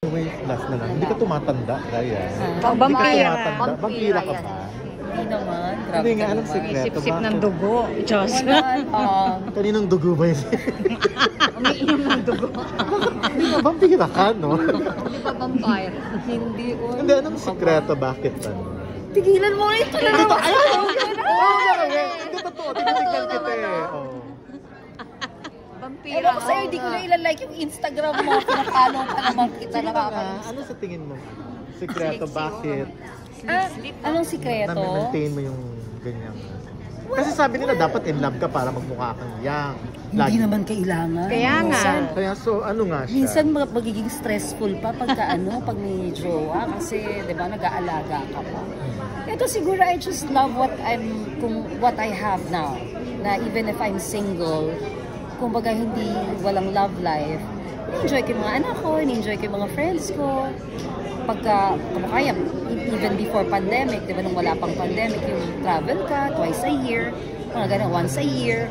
Wave Plus na lang. Hindi ka tumatanda, Raya. Vampira. Vampira ka pa. Hindi naman. Grabe Hindi nga, ka anong naman. secret? Sip-sip ng dugo. Diyos. Kaninong dugo ba yun? Umiinom ng dugo. Hindi nga, vampira ka, no? Hindi ba vampire? Hindi. Hindi, anong sekreto? Bakit pa? Tigilan mo ito na naman. Hindi totoo. Tinitignan kita eh. Vampira. Ewan ko sa'yo, hindi ko na ilalike yung Instagram mo. Pinapalo pa naman kita. Sige na nga, ano sa tingin mo? Sekreto, bakit? Anong sikreto? Na-maintain mo yung ganyan. Kasi sabi nila dapat in love ka para magmukha kang young. Hindi naman kailangan. Kaya nga. Kaya so, ano nga siya? Minsan magiging stressful pa pagka pag may jowa kasi 'di ba nag-aalaga ka pa. Ito siguro I just love what I have now. Na even if I'm single, kumbaga hindi walang love life. Enjoy ko yung mga anak ko, enjoy ko yung mga friends ko. Pagka kumakaya, even before pandemic, 'di ba nung wala pang pandemic, yung travel ka twice a year, mga ganun, once a year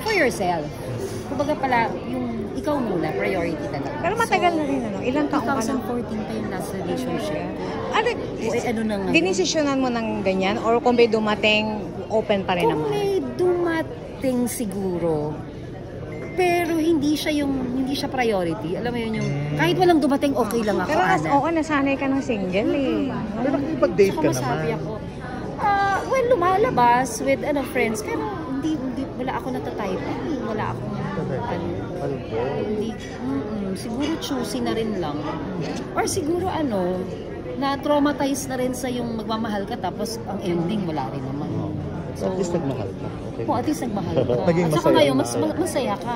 for yourself. Kumbaga pala, yung ikaw muna, priority talaga. Pero matagal na rin, ano? Ilang taong ka na? 2014 pa yung last relationship. Ano na nga? dinesisyonan mo ng ganyan? Or kung may dumating, open pa rin Kung naman? may dumating siguro, pero hindi siya priority. Alam mo yun yung, kahit walang dumating, okay lang ako, Pero Ana. oo, nasanay ka ng single eh. Pero nakikipag-date Saka ka masabi naman. ako, well, lumalabas with friends, pero hindi, wala ako natatype. Wala akong, hindi, siguro choosy na rin lang. Or siguro na-traumatize na rin sa yung magmamahal ka, tapos ang ending, wala rin naman. So, at least nagmahal ka. Okay. At least nagmahal ka. Naging At saka masaya ngayon, na. masaya ka.